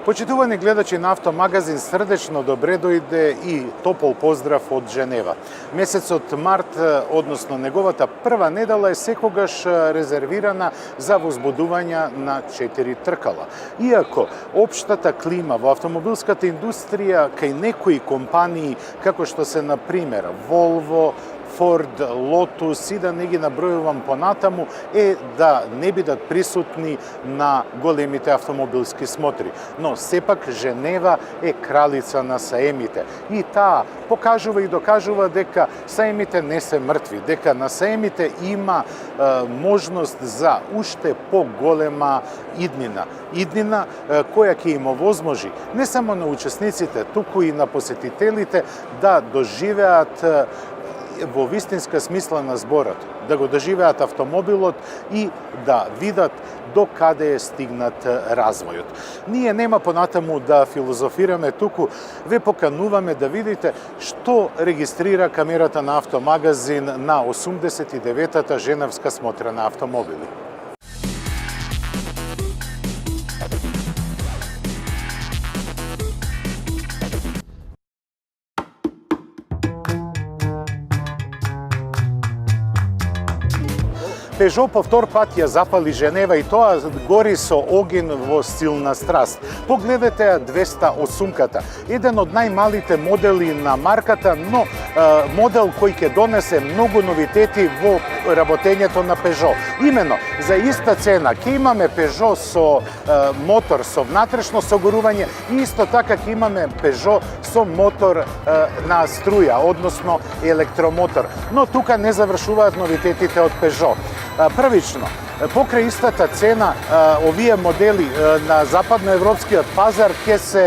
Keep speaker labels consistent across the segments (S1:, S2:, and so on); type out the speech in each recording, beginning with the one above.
S1: Почитувани гледачи на Автомагазин, срдечно добре дојде и топол поздрав од Женева. Месецот март, односно неговата прва недела, е секогаш резервирана за возбудување на 4 тркала. Иако општата клима во автомобилската индустрија кај некои компании, како што се на пример Volvo, Ford, Lotus и да не ги набројувам понатаму, е да не бидат присутни на големите автомобилски смотри. Но сепак Женева е кралица на саемите. И таа покажува и докажува дека саемите не се мртви, дека на саемите има можност за уште поголема иднина. Иднина која ќе им овозможи не само на учесниците, туку и на посетителите да доживеат во вистинска смисла на зборот, да го доживеат автомобилот и да видат до каде е стигнат развојот. Ние нема понатаму да филозофираме туку, ве покануваме да видите што регистрира камерата на Автомагазин на 89-та Женевска смотра на автомобили. Пежо по втор пат ја запали Женева и тоа гори со оген во силна страст. Погледнете ја 208-ката, еден од најмалите модели на марката, но модел кој ќе донесе многу новитети во работењето на Пежо. Имено, за иста цена ќе имаме Пежо со мотор со внатрешно согорување и исто така ќе имаме Пежо со мотор на струја, односно електромотор. Но тука не завршуваат новитетите од Пежо. Првично, покрај истата цена, овие модели на западноевропскиот пазар ќе се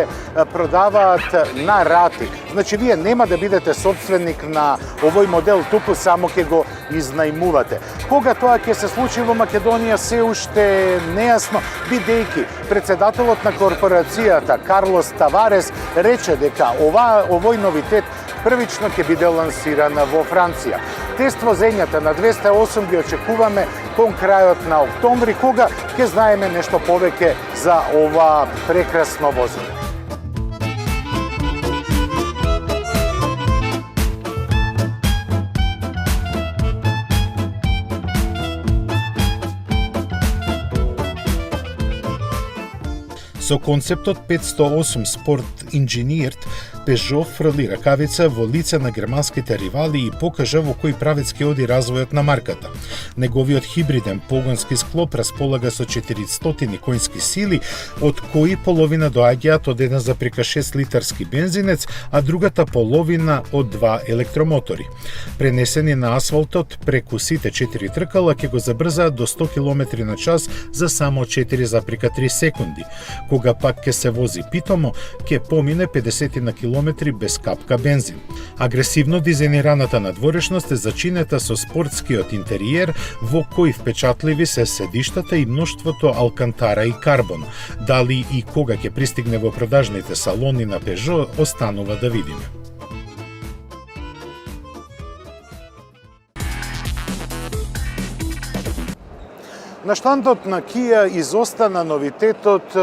S1: продаваат на рати. Значи, вие нема да бидете собственик на овој модел, туку само ќе го изнајмувате. Кога тоа ќе се случи во Македонија се уште е нејасно, бидејќи председателот на корпорацијата Карлос Таварес рече дека овој новитет првично ќе биде лансиран во Франција. Тест возењата на 208 ги очекуваме кон крајот на октомври, кога ќе знаеме нешто повеќе за ова прекрасно возило. Со концептот 508 Sport Engineered, Peugeot фрли ракавица во лице на германските ривали и покажа во кој правец ќе оди развојот на марката. Неговиот хибриден погонски склоп располага со 400 конски сили, од кои половина доаѓаат од 1,6 литарски бензинец, а другата половина од 2 електромотори. Пренесени на асфалтот преку сите 4 тркала ќе го забрзаат до 100 км на час за само 4,3 секунди. Кога пак ќе се вози питомо, ќе помине 50 на километри без капка бензин. Агресивно дизајнираната надворешност е зачинета со спортскиот интериер, во кој впечатливи се седиштата и мноштвото алкантара и карбон. Дали и кога ќе пристигне во продажните салони на Пежо, останува да видиме. На штандот на Кија изостана новитетот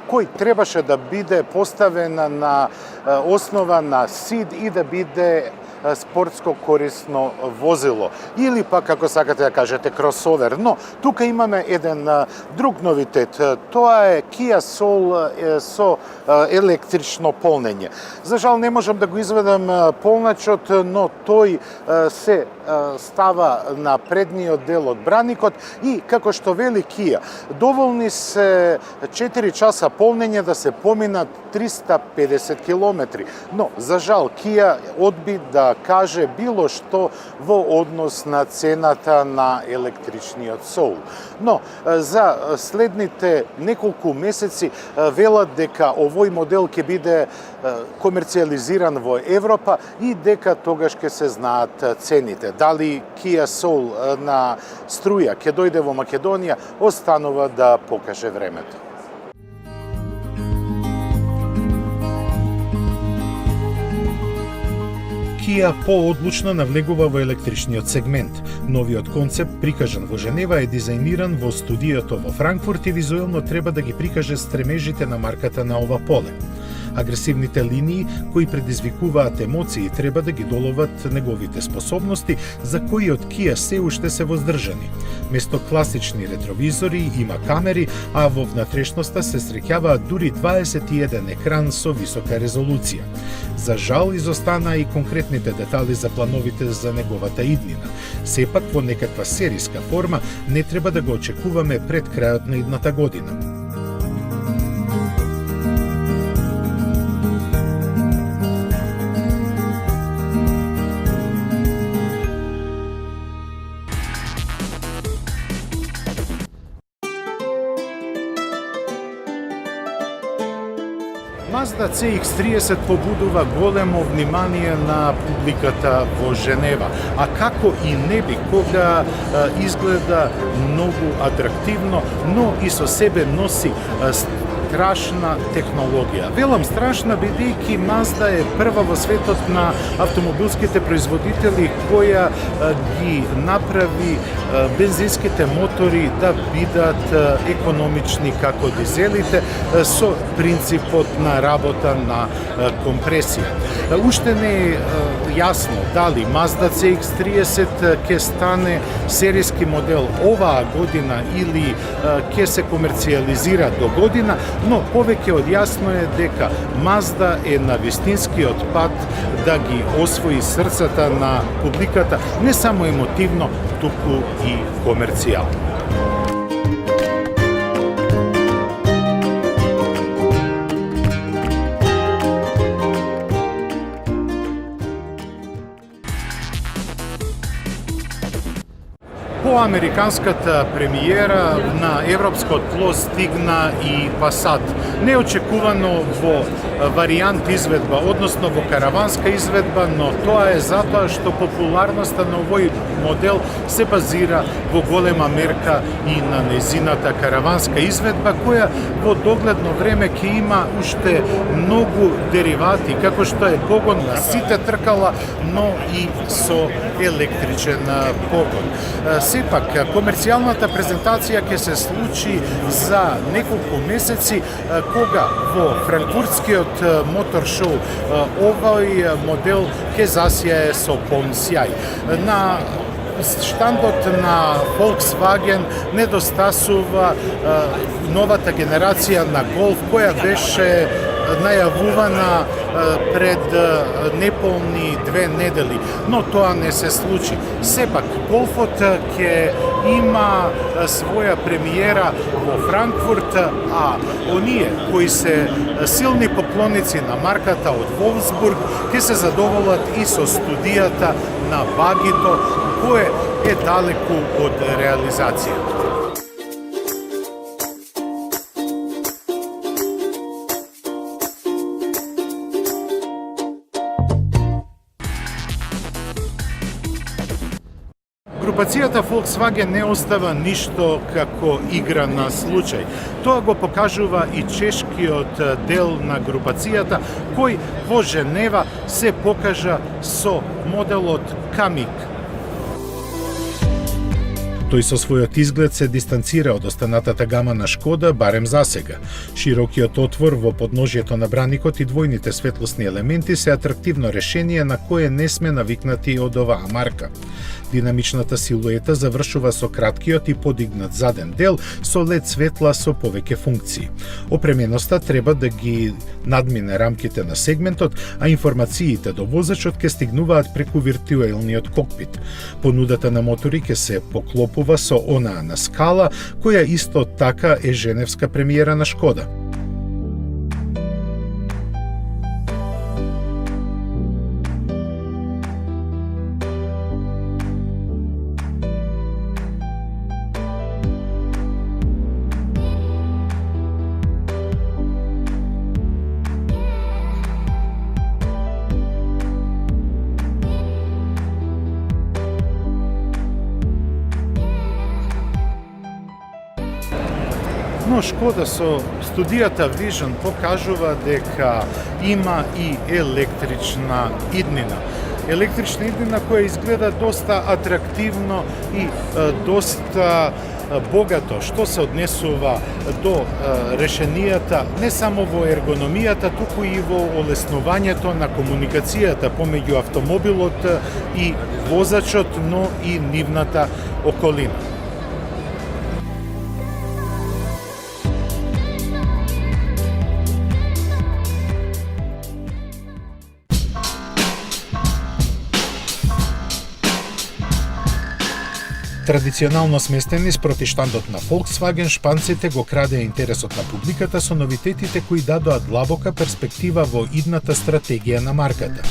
S1: кој требаше да биде поставен на основа на СИД и да биде спортско корисно возило. Или пак, како сакате да кажете, кросовер. Но тука имаме еден друг новитет. Тоа е Kia Soul со електрично полнење. За жал не можам да го изведам полначот, но тој се става на предниот дел од браникот и, како што вели Kia, доволни се 4 часа полнење да се поминат 350 километри. Но, за жал, Kia одби да каже било што во однос на цената на електричниот Soul. Но, за следните неколку месеци велат дека овој модел ќе биде комерцијализиран во Европа и дека тогаш ќе се знаат цените. Дали Kia Soul на струја ќе дојде во Македонија, останува да покаже времето. Кија поодлучно навлегува во електричниот сегмент. Новиот концепт, прикажан во Женева, е дизајниран во студиото во Франкфурт и визуелно треба да ги прикаже стремежите на марката на ова поле. Агресивните линии кои предизвикуваат емоции треба да ги доловат неговите способности, за кои од Кија се уште се воздржани. Место класични ретровизори има камери, а во внатрешноста се среќаваат дури 21 екран со висока резолуција. За жал изостана и конкретните детали за плановите за неговата иднина. Сепак во некаква сериска форма не треба да го очекуваме пред крајот на идната година. Mazda CX-30 побудува големо внимание на публиката во Женева, а како и не би кога изгледа многу атрактивно, но и со себе носи страшна технологија. Велам страшна бидејќи Mazda е прва во светот на автомобилските производители која ги направи бензинските мотори да бидат економични како дизелите со принципот на работа на компресија. Уште не е јасно дали Mazda CX-30 ќе стане серијски модел оваа година или ќе се комерцијализира до година, но повеќе од јасно е дека Mazda е на вистинскиот пат да ги освои срцата на публиката, не само емотивно, туку и комерцијално. По американската премиера на европскот тло стигна и Passat. Неочекувано во варијант изведба, односно во караванска изведба, но тоа е затоа што популарноста на овој модел се базира во голема мерка и на незината караванска изведба, која во догледно време ќе има уште многу деривати, како што е погон на сите тркала, но и со електричен погон. Сепак, комерцијалната презентација ќе се случи за неколку месеци, кога во франкфуртскиот мотор шоу овој модел ќе засјае со полн сјај. На штандот на Volkswagen недостасува новата генерација на Golf, која беше најавувана пред неполни 2 недели, но тоа не се случи. Сепак, Голфот ќе има своја премиера во Франкфурт, а оние кои се силни поклоници на марката од Волфсбург ќе се задоволат и со студијата на багито, кое е далеку од реализација. Групацијата Volkswagen не остава ништо како игра на случај. Тоа го покажува и чешкиот дел на групацијата, кој во Женева се покажа со моделот Kamiq. Тој со својот изглед се дистанцира од останатата гама на Шкода, барем за сега. Широкиот отвор во подножјето на браникот и двојните светлосни елементи се атрактивно решение на кое не сме навикнати од оваа марка. Динамичната силуета завршува со краткиот и подигнат заден дел со LED светла со повеќе функции. Опременоста треба да ги надмине рамките на сегментот, а информациите до возачот ќе стигнуваат преку виртуелниот кокпит. Понудата на мотори ќе се поклопува со онаа на Scala, која исто така е женевска премиера на Шкода. Но Шкода со студијата Vision покажува дека има и електрична иднина. електрична иднина која изгледа доста атрактивно и доста богато што се однесува до решенијата не само во ергономијата, туку и во олеснувањето на комуникацијата помеѓу автомобилот и возачот, но и нивната околина. Традиционално сместени спроти штандот на Volkswagen, шпанците го крадеа интересот на публиката со новитетите кои дадоа длабока перспектива во идната стратегија на марката.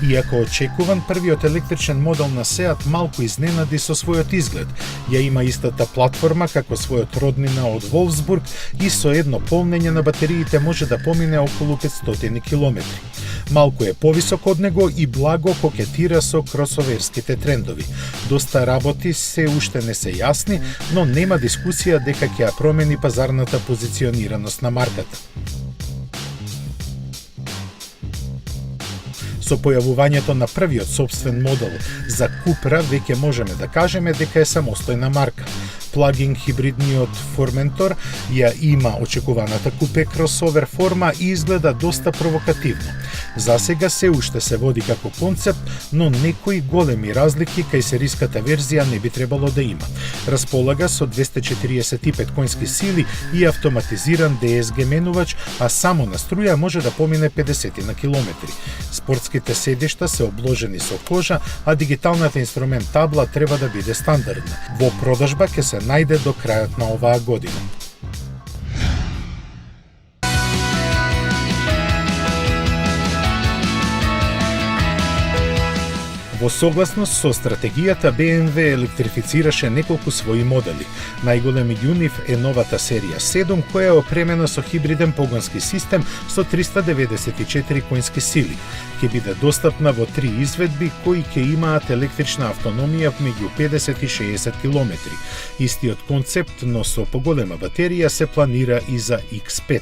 S1: Иако очекуван, првиот електричен модел на Seat малку изненади со својот изглед. Ја има истата платформа како својот роднина од Волфсбург и со едно полнење на батериите може да помине околу 500 километри. Малку е повисок од него и благо кокетира со кросоверските трендови. Доста работи се уште не се јасни, но нема дискусија дека ќе ја промени пазарната позиционираност на марката. Со појавувањето на првиот собствен модел за Купра, веќе можеме да кажеме дека е самостојна марка. Плагин хибридниот Formentor ја има очекуваната купе кросовер форма и изгледа доста провокативно. За сега се уште се води како концепт, но некои големи разлики кај сериската верзија не би требало да има. Располага со 245 конски сили и автоматизиран DSG менувач, а само на струја може да помине 50 на километри. Спортските седишта се обложени со кожа, а дигиталната инструмент табла треба да биде стандардна. Во продажба ќе се најде до крајот на оваа година. Во согласност со стратегијата, BMW електрифицираше неколку своји модели. Најголем меѓу нив е новата серија 7, која е опремена со хибриден погонски систем со 394 конски сили. Ќе биде достапна во 3 изведби кои ќе имаат електрична автономија меѓу 50 и 60 км. Истиот концепт, но со поголема батерија, се планира и за X5.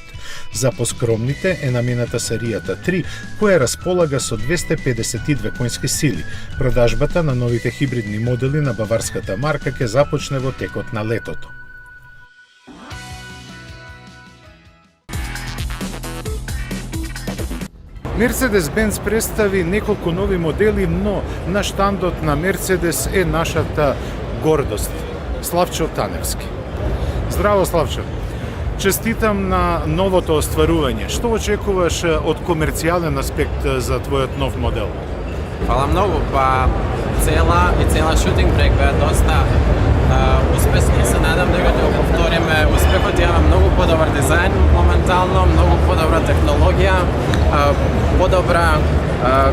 S1: За поскромните е намената серијата 3, која располага со 252 конски сили. Продажбата на новите хибридни модели на баварската марка ќе започне во текот на летото. Mercedes-Benz представи неколку нови модели, но на штандот на Мерцедес е нашата гордост, Славчо Таневски. Здраво, Славчо! Честитам на новото остварување. Што очекуваш од комерцијален аспект за твојот нов модел?
S2: Hvala mnogo, pa cela shooting break беа доста успешни. Се надам дека ќе го повториме успехот. Има многу подобар дизајн моментално, многу подобра технологија, подобра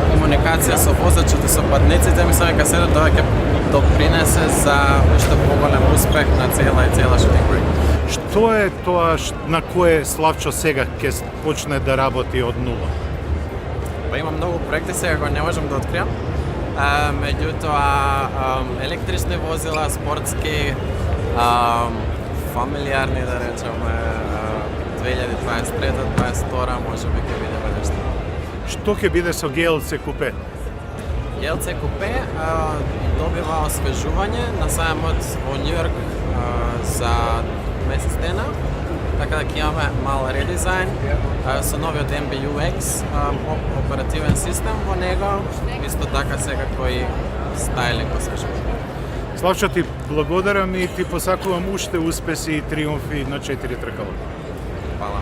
S2: комуникација со возачот и со патниците. Мислам дека се тоа ќе допринесе за уште поголем успех на цела shooting break.
S1: Што е тоа на кое Славчо сега ќе почне да работи од нула?
S2: Па има многу проекти сега кои не можам да откријам. Меѓутоа електрични возила, спортски, фамилиарни да речеме, 2023-2022 можеби ќе видиме нешто.
S1: Што ќе биде со GLC купе?
S2: GLC купе добива освежување на сајмот во Њујорк за месец дена. Така да ќе имаме мал редизајн со новиот MBUX оперативен систем во него, исто така секако и стајлинг освежување.
S1: Славчо, ти благодарам и ти посакувам уште успеси и триумфи на 4 тркала.
S2: Хвала.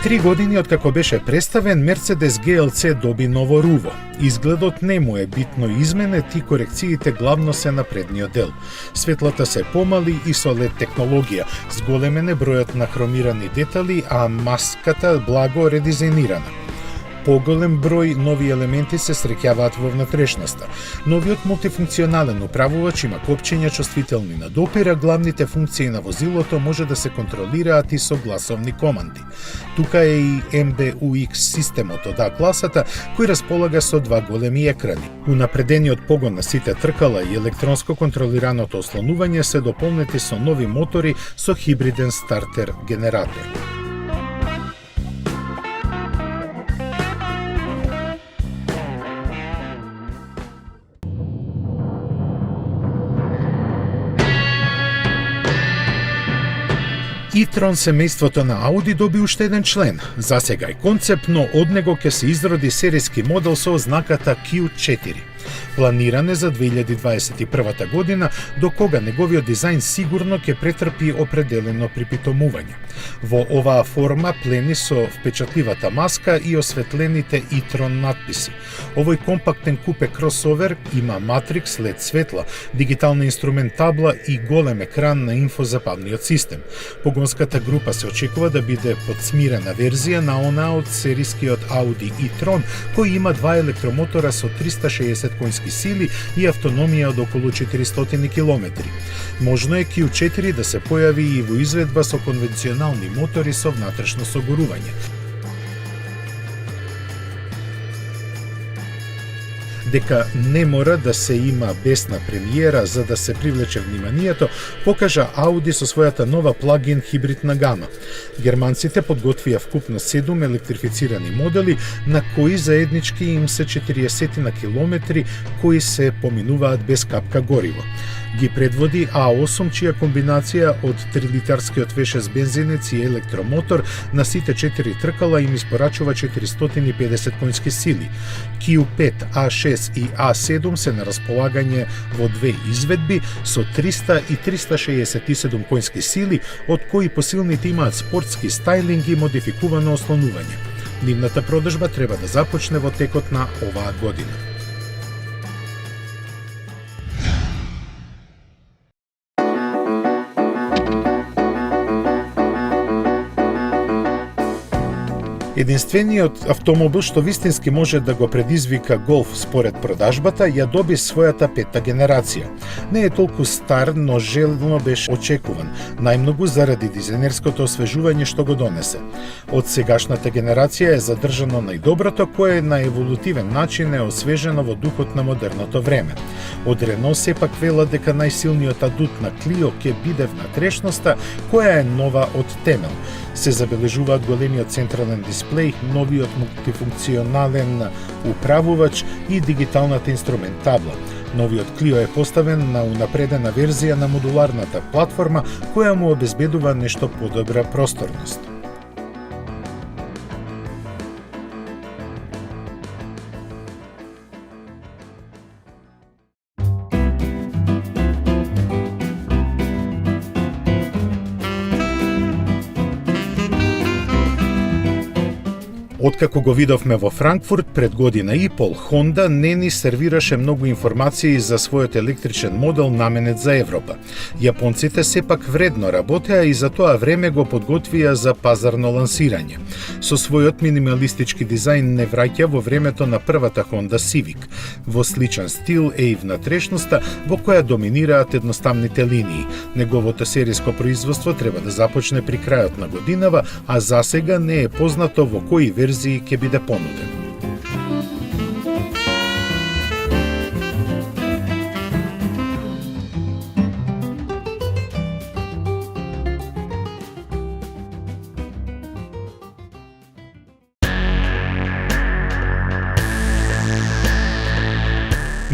S1: 3 години откако беше представен, Mercedes GLC доби ново руво. Изгледот не му е битно изменет и корекциите главно се на предниот дел. Светлата се помали и со LED технологија, зголемен е бројот на хромирани детали, а маската благо редизајнирана. Поголем број нови елементи се среќаваат во внатрешноста. Новиот мултифункционален управувач има копчења чувствителни на допира, главните функции на возилото може да се контролираат и со гласовни команди. Тука е и MBUX системот од А-класата, кој располага со 2 големи екрани. Унапредениот погон на сите тркала и електронско контролираното ослонување се дополнети со нови мотори со хибриден стартер генератор. e-tron семејството на Audi доби уште еден член. За сега е концепт, но од него ќе се изроди серијски модел со ознаката Q4. Планиран е за 2021 година, до кога неговиот дизајн сигурно ќе претрпи определено припитомување. Во оваа форма плени со впечатливата маска и осветлените e-tron надписи. Овој компактен купе кросовер има матрикс LED светла, дигитална инструмент табла и голем екран на инфозападниот систем. Погонската група се очекува да биде подсмирена верзија на она од серискиот Audi e-tron, кој има два електромотора со 360 конски сили и автономија од околу 400 км. Можно е Q4 да се појави и во изведба со конвенционални мотори со внатрешно согорување. Дека не мора да се има бесна премиера за да се привлече вниманието, покажа Audi со својата нова плагин хибридна гама. Германците подготвија вкупно 7 електрифицирани модели, на кои заеднички им се 40 на километри кои се поминуваат без капка гориво. Ги предводи A8, чија комбинација од 3-литарскиот V6 бензинец и електромотор на сите 4 тркала им испорачува 450 конски сили. Q5, A6 и A7 се на располагање во две изведби со 300 и 367 конски сили, од кои посилните имаат спортски стајлинг и модификувано ослонување. Нивната продажба треба да започне во текот на оваа година. Единствениот автомобил што вистински може да го предизвика Golf според продажбата ја доби својата петта генерација. Не е толку стар, но желно беше очекуван, најмногу заради дизајнерското освежување што го донесе. Од сегашната генерација е задржано најдоброто, кое на еволутивен начин е освежено во духот на модерното време. Од Renault сепак велат дека најсилниот адут на Clio ќе биде внатрешноста, која е нова од темел. Се забележуваат големиот централен дисплеј, новиот мултифункционален управувач и дигиталната инструмент табла. Новиот Clio е поставен на унапредена верзија на модуларната платформа, која му обезбедува нешто подобра просторност. Откако го видовме во Франкфурт пред година и пол, Honda не ни сервираше многу информации за својот електричен модел наменет за Европа. Јапонците сепак вредно работеа и за тоа време го подготвија за пазарно лансирање. Со својот минималистички дизајн не враќа во времето на првата Honda Civic. Во сличен стил е и внатрешноста, во која доминираат едноставните линии. Неговото сериско производство треба да започне при крајот на годинава, а засега не е познато во кои верзии ќе биде понуден.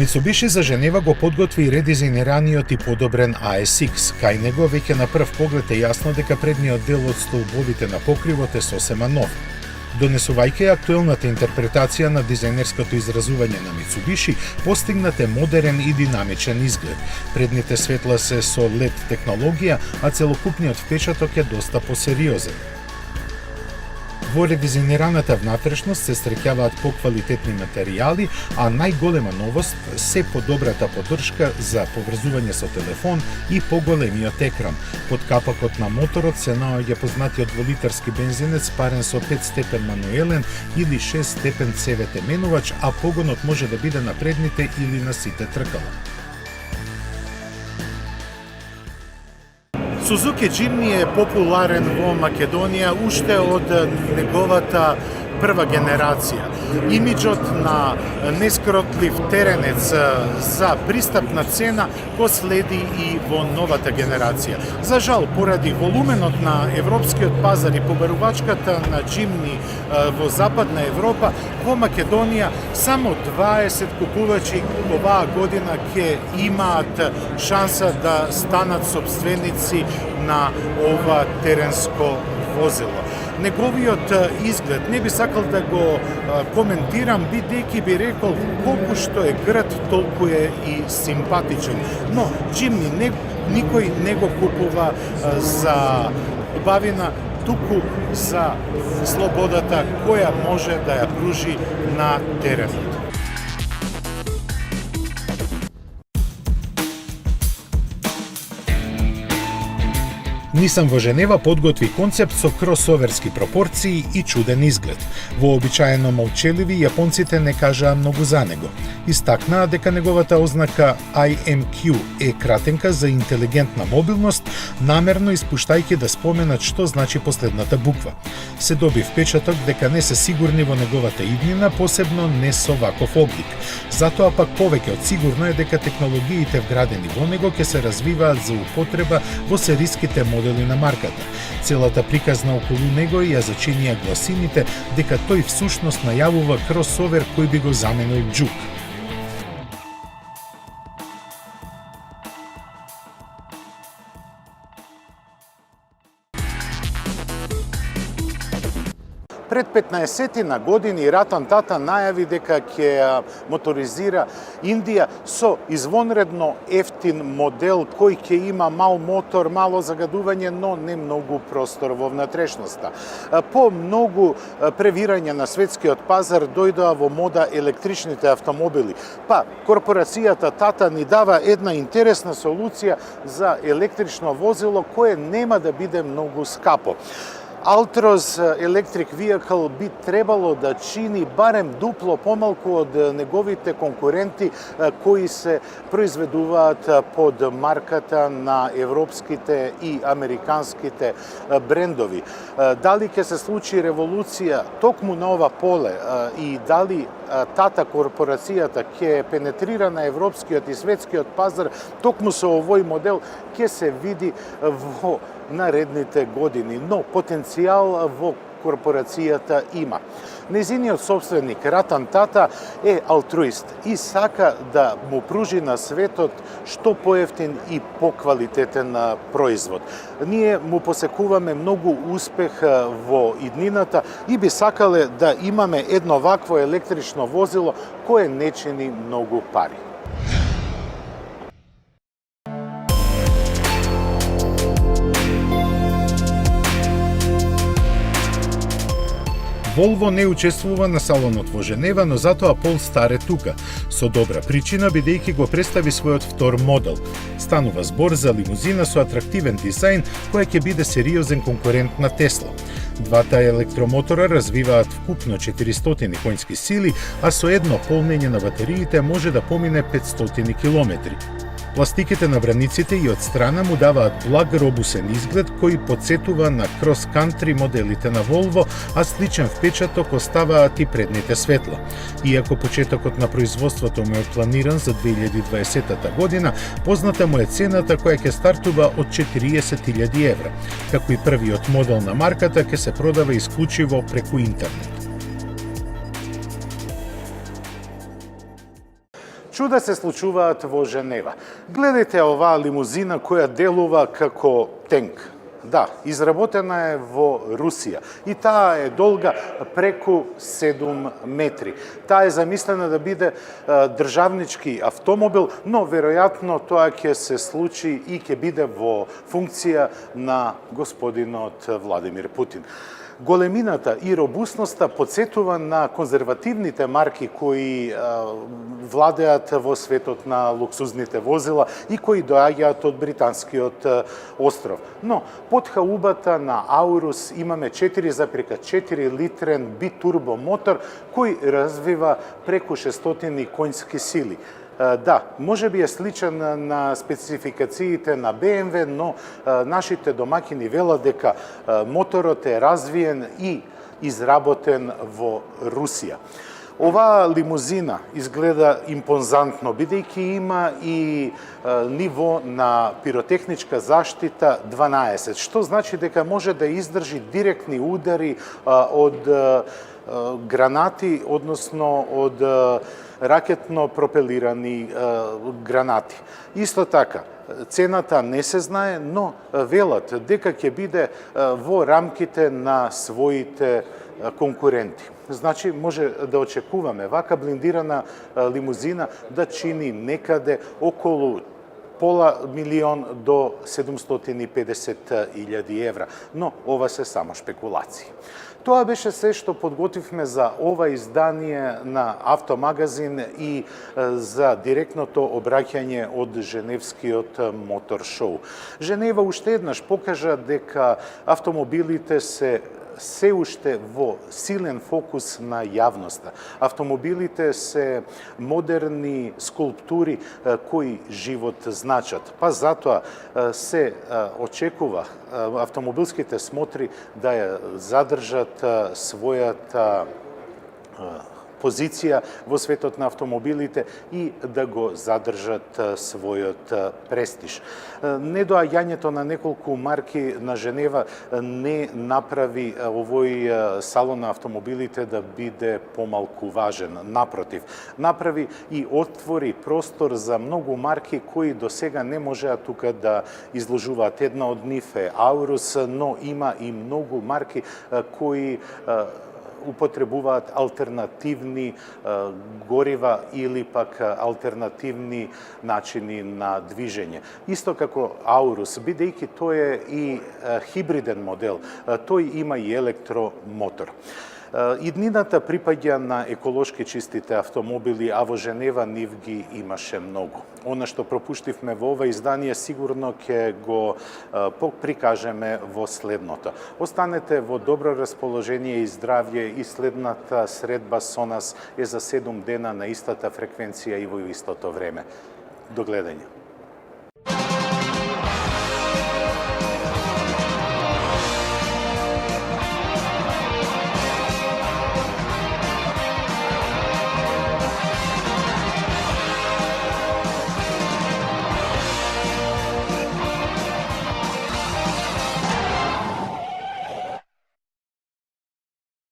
S1: Mitsubishi за Женева го подготви и редизајнираниот и подобрен ASX. Кај него веќе на прв поглед е јасно дека предниот дел од столбовите на покривот е сосема нов. Донесувајќи актуелната интерпретација на дизајнерското изразување на Mitsubishi, постигнат е модерен и динамичен изглед. Предните светла се со LED технологија, а целокупниот впечаток е доста посериозен. Во редизајнираната внатрешност се среќаваат поквалитетни материјали, а најголема новост се подобрата поддршка за поврзување со телефон и поголемиот екран. Под капакот на моторот се наоѓа познатиот дволитарски бензинец парен со 5 степен мануелен или 6 степен CVT менувач, а погонот може да биде на предните или на сите тркала. Suzuki Jimny е популарен во Македонија уште од неговата прва генерација. Имиджот на нескротлив теренец за пристапна цена го следи и во новата генерација. За жал, поради волуменот на европскиот пазар и побарувачката на Jimny во Западна Европа, во Македонија само 20 купувачи оваа година ќе имаат шанса да станат собственици на ова теренско возило. Неговиот изглед не би сакал да го коментирам, бидејќи би рекол колку што е грд, толку е и симпатичен. Но Джимни никој не го купува за бавина, туку за слободата која може да ја пружи на теренот. Нисан во Женева подготви концепт со кросоверски пропорции и чуден изглед. Вообичаено молчеливи, јапонците не кажаа многу за него. Истакнаа дека неговата ознака IMQ е кратенка за интелигентна мобилност, намерно испуштајќи да споменат што значи последната буква. Се доби впечаток дека не се сигурни во неговата иднина, посебно не со ваков облик. Затоа пак повеќе од сигурно е дека технологиите вградени во него ќе се развиваат за употреба во сериските модели на марката. Целата приказна околу него ја зачинија гласините дека тој всушност најавува кросовер кој би го заменил џук. Пред 15 години Ратан Тата најави дека ќе моторизира Индија со извонредно ефтин модел кој ќе има мал мотор, мало загадување, но не многу простор во внатрешноста. По многу превирање на светскиот пазар дојдоа во мода електричните автомобили. Па корпорацијата Тата ни дава една интересна солуција за електрично возило кое нема да биде многу скапо. Altroz Electric Vehicle би требало да чини барем дупло помалку од неговите конкуренти кои се произведуваат под марката на европските и американските брендови. Дали ќе се случи револуција токму на ова поле и дали Тата корпорацијата ќе пенетрира на европскиот и светскиот пазар токму со овој модел ќе се види во наредните години, но потенцијал во корпорацијата има. Незиниот собственик Ратан Тата е алтруист и сака да му пружи на светот што поевтин и поквалитетен производ. Ние му посекуваме многу успех во иднината и би сакале да имаме едно вакво електрично возило кое не чини многу пари. Volvo не учествува на салонот во Женева, но затоа Пол Стар е тука, со добра причина бидејќи го представи својот втор модел. Станува збор за лимузина со атрактивен дизајн која ќе биде сериозен конкурент на Тесла. Двата електромотора развиваат вкупно 400 конски сили, а со едно полнење на батериите може да помине 500 километри. Пластиките на браниците и од страна му даваат благ робусен изглед кој подсетува на крос-кантри моделите на Volvo, а сличен впечаток оставаат и предните светла. Иако почетокот на производството му е планиран за 2020 година, позната му е цената која ќе стартува од 40.000 евра. Како и првиот модел на марката ќе се продава исклучиво преку интернет. Чуда се случуваат во Женева. Гледате оваа лимузина која делува како тенк. Да, изработена е во Русија и таа е долга преку 7 метри. Таа е замислена да биде државнички автомобил, но веројатно тоа ќе се случи и ќе биде во функција на господинот Владимир Путин. Големината и робусноста подсетува на конзервативните марки кои владеат во светот на луксузните возила и кои доаѓаат од британскиот остров. Но под хаубата на Аурус имаме 4,4 литрен битурбо мотор кој развива преку 600 конски сили. Да, може би е сличен на спецификациите на BMW, но нашите домакини велат дека моторот е развиен и изработен во Русија. Оваа лимузина изгледа импозантно, бидејќи има и ниво на пиротехничка заштита 12, што значи дека може да издржи директни удари од гранати, односно од ракетно пропелирани гранати. Исто така, цената не се знае, но велат дека ќе биде во рамките на своите конкуренти. Значи, може да очекуваме вака блиндирана лимузина да чини некаде околу пола милион до 750.000 евра, но ова се само шпекулации. Тоа беше се што подготвивме за ова издание на Автомагазин и за директното обраќање од Женевскиот мотор шоу. Женева уште еднаш покажа дека автомобилите се уште во силен фокус на јавноста. Автомобилите се модерни скулптури кои живот значат. Па затоа се очекува автомобилските смотри да ја задржат својата позиција во светот на автомобилите и да го задржат својот престиж. Недоаѓањето на неколку марки на Женева не направи овој салон на автомобилите да биде помалку важен. Напротив, направи и отвори простор за многу марки кои до сега не можеа тука да изложуваат. Една од нив е Аурус, но има и многу марки кои употребуваат алтернативни горива или пак алтернативни начини на движење. Исто како Аурус, бидејќи тој е и хибриден модел, тој има и електромотор. Иднината припаѓа на еколошки чистите автомобили, а во Женева нив ги имаше многу. Она што пропуштивме во ова издание сигурно ќе го прикажеме во следното. Останете во добро расположение и здравје и следната средба со нас е за 7 дена на истата фреквенција и во истото време. До гледање.